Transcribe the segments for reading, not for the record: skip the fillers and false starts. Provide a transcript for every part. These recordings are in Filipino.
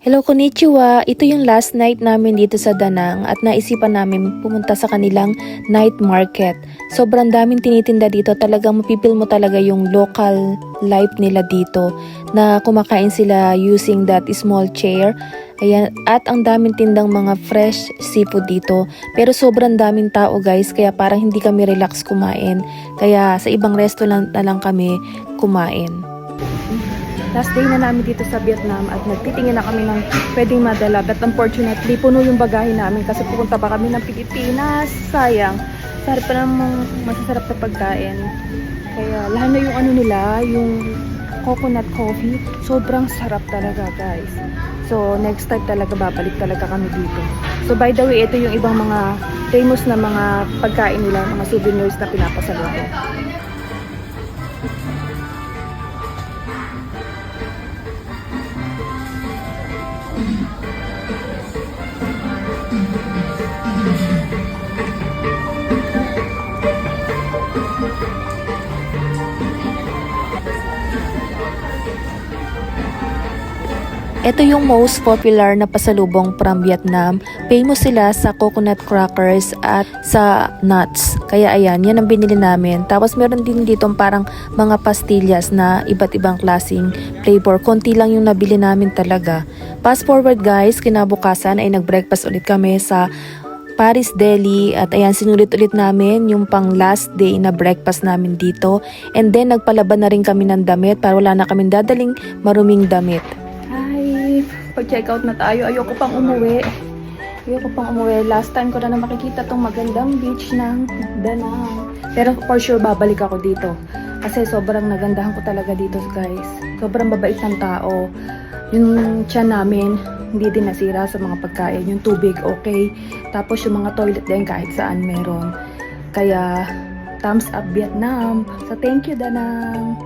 Hello, konnichiwa! Ito yung last night namin dito sa Danang at naisipan namin pumunta sa kanilang night market. Sobrang daming tinitinda dito, talagang mapipil mo talaga yung local life nila dito na kumakain sila using that small chair. Ayan, at ang daming tindang mga fresh seafood dito. Pero sobrang daming tao guys, kaya parang hindi kami relax kumain. Kaya sa ibang restaurant na lang kami kumain. Last day na namin dito sa Vietnam at nagtitingin na kami ng pwedeng madala, but unfortunately puno yung bagahe namin kasi pupunta pa kami ng Pilipinas. Sayang, sarap pa namang masasarap na pagkain. Kaya lahat na yung ano nila, yung coconut coffee, sobrang sarap talaga guys. So next time talaga babalik talaga kami dito. So by the way, ito yung ibang mga famous na mga pagkain nila, mga souvenirs na pinapasalubong. Ito yung most popular na pasalubong from Vietnam. Famous sila sa coconut crackers at sa nuts. Kaya ayan, yan ang binili namin. Tapos meron din dito parang mga pastillas na iba't ibang klaseng flavor. Konti lang yung nabili namin talaga. Fast forward guys, kinabukasan ay nag-breakfast ulit kami sa Paris Deli at ayan, sinulit ulit namin yung pang last day na breakfast namin dito. And then nagpalaban na rin kami ng damit para wala na kaming dadaling maruming damit. Pag-check out na tayo, ayoko pang umuwi. Last time ko na makikita tong magandang beach ng Danang. Pero for sure, babalik ako dito. Kasi sobrang nagandahan ko talaga dito guys. Sobrang babait ng tao. Yung tiyan namin, hindi din nasira sa mga pagkain. Yung tubig, okay. Tapos yung mga toilet din kahit saan meron. Kaya, thumbs up Vietnam. So thank you Danang.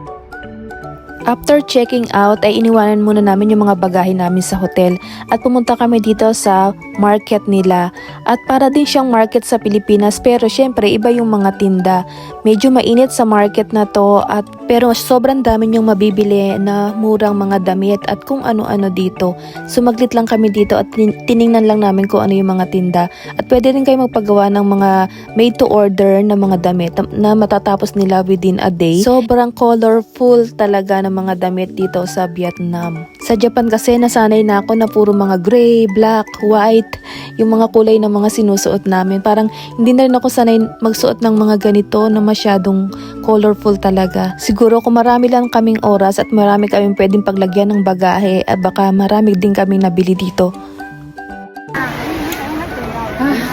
After checking out ay iniwanan muna namin yung mga bagahe namin sa hotel at pumunta kami dito sa market nila. At para din siyang market sa Pilipinas pero syempre iba yung mga tinda. Medyo mainit sa market na to at pero sobrang dami yung mabibili na murang mga damit at kung ano-ano dito. Sumaglit lang kami dito at tiningnan lang namin kung ano yung mga tinda. At pwede rin kayo magpagawa ng mga made to order na mga damit na matatapos nila within a day. Sobrang colorful talaga ng mga damit dito sa Vietnam. Sa Japan kasi nasanay na ako na puro mga gray, black, white, yung mga kulay ng mga sinusuot namin. Parang hindi na rin ako sanay magsuot ng mga ganito na masyadong colorful talaga. Siguro kung marami lang kaming oras at marami kaming pwedeng paglagyan ng bagahe at baka marami din kaming nabili dito.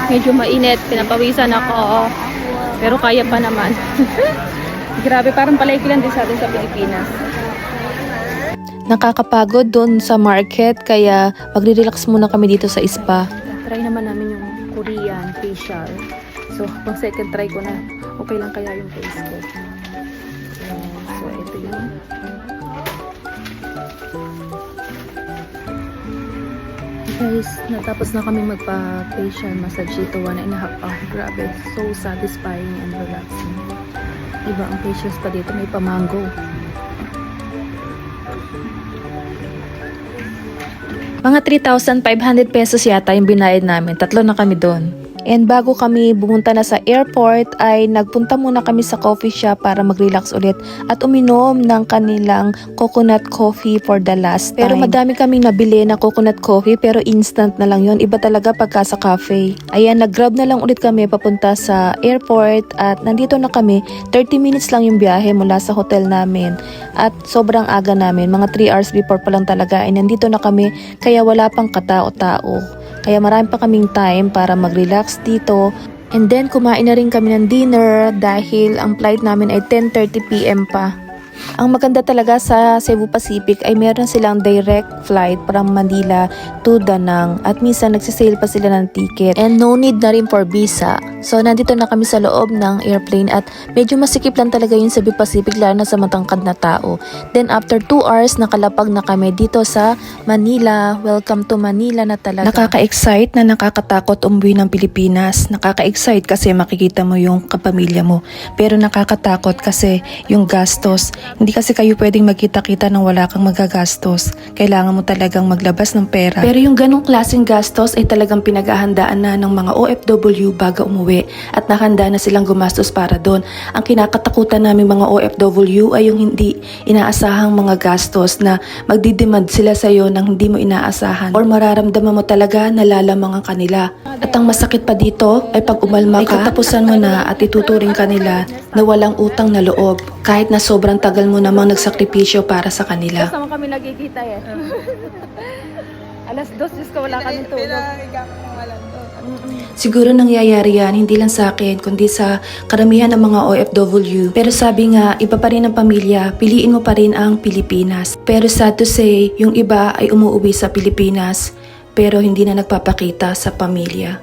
Medyo mainit, pinapawisan ako. Pero kaya pa naman. Grabe, parang palagi lang din sa atin sa Pilipinas. Nakakapagod doon sa market kaya magre-relax muna kami dito sa spa. Try naman namin yung Korean facial. So, pang second try ko na, okay lang kaya yung face ko. So, ito yun. Guys, natapos na kami magpa-facial massage ito 1.5 hours. Grabe, so satisfying and relaxing. Iba ang facials pa dito, may pa-mango. Mga 3,500 pesos yata yung binayad namin. Tatlo na kami doon. And bago kami bumunta na sa airport ay nagpunta muna kami sa coffee shop para mag-relax ulit at uminom ng kanilang coconut coffee for the last time. Pero madami kaming nabili na coconut coffee pero instant na lang yon. Iba talaga pagka sa cafe. Ayan, nag-grab na lang ulit kami papunta sa airport at nandito na kami. 30 minutes lang yung biyahe mula sa hotel namin. At sobrang aga namin. Mga 3 hours before pa lang talaga ay nandito na kami kaya wala pang katao-tao. Kaya marami pa kaming time para mag-relax dito. And then kumain na rin kami ng dinner dahil ang flight namin ay 10:30 PM pa. Ang maganda talaga sa Cebu Pacific ay meron silang direct flight from Manila to Danang at minsan nagsisale pa sila ng ticket and no need na rin for visa. So nandito na kami sa loob ng airplane at medyo masikip lang talaga yung Cebu Pacific lalo na sa matangkad na tao. Then after 2 hours nakalapag na kami dito sa Manila. Welcome to Manila na talaga. Nakaka-excite na nakakatakot umuwi ng Pilipinas. Nakaka-excite kasi makikita mo yung kapamilya mo. Pero nakakatakot kasi yung gastos Hindi kasi kayo pwedeng magkita-kita nang wala kang magagastos. Kailangan mo talagang maglabas ng pera. Pero yung ganong klaseng gastos ay talagang pinaghahandaan na ng mga OFW bago umuwi at nakahanda na silang gumastos para doon. Ang kinakatakutan namin mga OFW ay yung hindi inaasahang mga gastos na magdidemand sila sa'yo nang hindi mo inaasahan or mararamdaman mo talaga na lalamang ang kanila. At ang masakit pa dito ay pag umalma ka, katapusan mo na at ituturing ka nila na walang utang na loob kahit na sobrang tagal mo namang nagsakripisyo para sa kanila. Kasama kami nagkikita eh. Alas 2, Diyos ko, wala kami tulog. Siguro nangyayari yan hindi lang sa akin kundi sa karamihan ng mga OFW. Pero sabi nga, iba pa rin ang pamilya, piliin mo pa rin ang Pilipinas. Pero sad to say, yung iba ay umuwi sa Pilipinas pero hindi na nagpapakita sa pamilya.